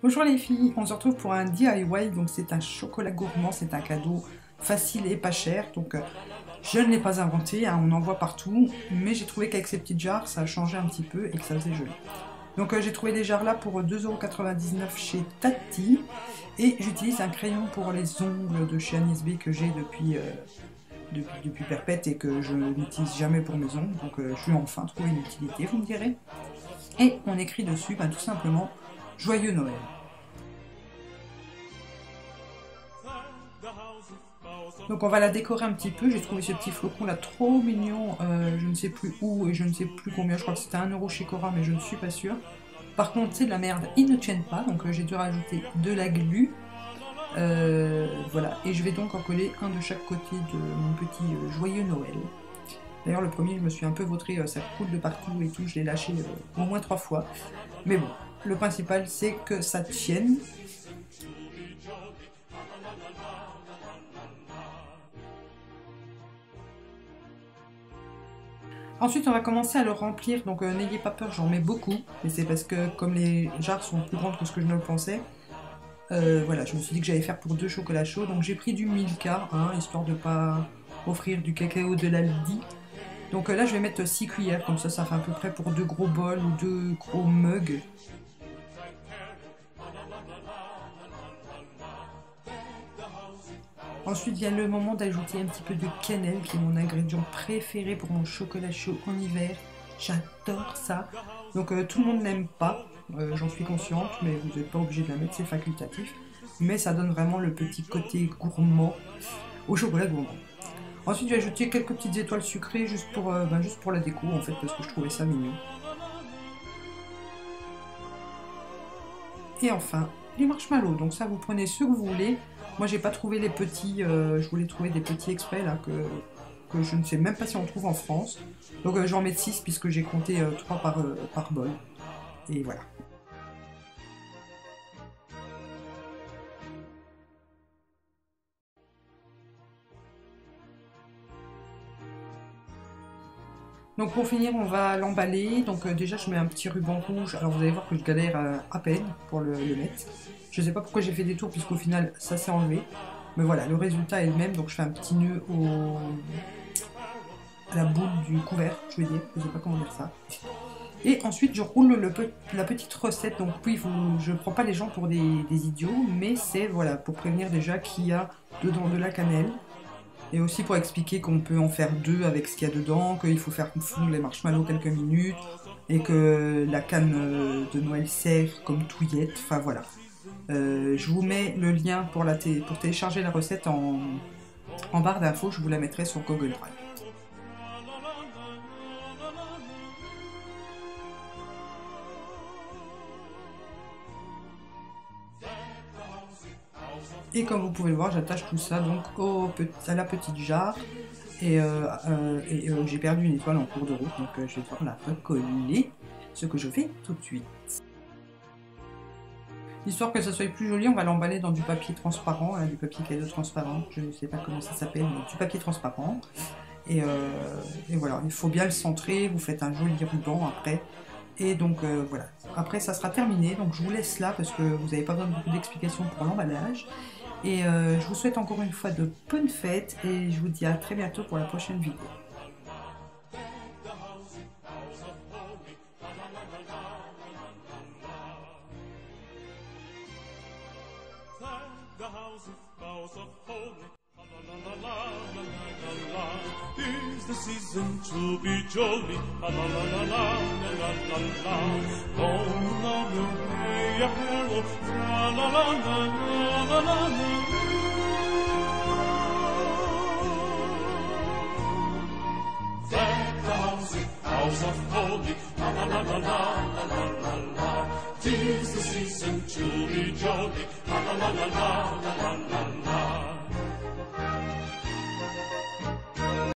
Bonjour les filles, on se retrouve pour un DIY, donc c'est un chocolat gourmand, c'est un cadeau facile et pas cher, donc je ne l'ai pas inventé, hein, on en voit partout, mais j'ai trouvé qu'avec ces petites jarres, ça a changé un petit peu et que ça faisait joli. Donc j'ai trouvé des jarres là pour 2,99 € chez Tati, et j'utilise un crayon pour les ongles de chez Agnès B que j'ai depuis perpète et que je n'utilise jamais pour mes ongles, donc je lui ai enfin trouvé une utilité, vous me direz. Et on écrit dessus tout simplement « Joyeux Noël ». Donc on va la décorer un petit peu, j'ai trouvé ce petit flocon là trop mignon, je ne sais plus où et je ne sais plus combien, je crois que c'était 1 € chez Cora mais je ne suis pas sûre. Par contre c'est de la merde, ils ne tiennent pas, donc j'ai dû rajouter de la glu. Voilà, et je vais donc en coller un de chaque côté de mon petit joyeux Noël. D'ailleurs le premier je me suis un peu vautré, ça coule de partout et tout, je l'ai lâché au moins 3 fois. Mais bon, le principal c'est que ça tienne. Ensuite on va commencer à le remplir, donc n'ayez pas peur, j'en mets beaucoup, mais c'est parce que comme les jarres sont plus grandes que ce que je ne le pensais, voilà, je me suis dit que j'allais faire pour 2 chocolats chauds, donc j'ai pris du Milka, hein, histoire de ne pas offrir du cacao de l'Aldi. Donc là je vais mettre 6 cuillères, comme ça fait à peu près pour 2 gros bols ou 2 gros mugs. Ensuite vient le moment d'ajouter un petit peu de cannelle, qui est mon ingrédient préféré pour mon chocolat chaud en hiver. J'adore ça. Donc tout le monde n'aime pas, j'en suis consciente, mais vous n'êtes pas obligé de la mettre, c'est facultatif. Mais ça donne vraiment le petit côté gourmand au chocolat gourmand. Ensuite j'ai ajouté quelques petites étoiles sucrées juste pour la déco en fait, parce que je trouvais ça mignon. Et enfin, les marshmallows, donc ça vous prenez ce que vous voulez. Moi j'ai pas trouvé les petits, je voulais trouver des petits exprès là que je ne sais même pas si on trouve en France. Donc je vais en mettre 6 puisque j'ai compté 3 par bol. Et voilà. Donc pour finir on va l'emballer, donc déjà je mets un petit ruban rouge, alors vous allez voir que je galère à peine pour le mettre. Je sais pas pourquoi j'ai fait des tours puisqu'au final ça s'est enlevé, mais voilà, le résultat est le même, donc je fais un petit nœud à la boule du couvercle, je veux dire, je sais pas comment dire ça. Et ensuite je roule la petite recette, donc oui, je prends pas les gens pour des idiots, mais c'est voilà, pour prévenir déjà qu'il y a dedans de la cannelle. Et aussi pour expliquer qu'on peut en faire 2 avec ce qu'il y a dedans, qu'il faut faire fondre les marshmallows quelques minutes, et que la canne de Noël sert comme touillette, enfin voilà. Je vous mets le lien pour télécharger la recette en barre d'infos, je vous la mettrai sur Google Drive. Et comme vous pouvez le voir, j'attache tout ça donc à la petite jarre. Et j'ai perdu une étoile en cours de route, donc je vais devoir la recoller, ce que je fais tout de suite. Histoire que ça soit plus joli, on va l'emballer dans du papier transparent, du papier cadeau transparent, je ne sais pas comment ça s'appelle, mais du papier transparent. Et voilà, il faut bien le centrer, vous faites un joli ruban après. Et donc voilà, après ça sera terminé, donc je vous laisse là parce que vous n'avez pas besoin de beaucoup d'explications pour l'emballage. Et je vous souhaite encore une fois de bonnes fêtes et je vous dis à très bientôt pour la prochaine vidéo. The season to be jolly, la la la la la la la la. Going on the way a carol, la la la la la la la. Deck the house of holy, la la la la la la la la. 'Tis the season to be jolly, la la la la la la la.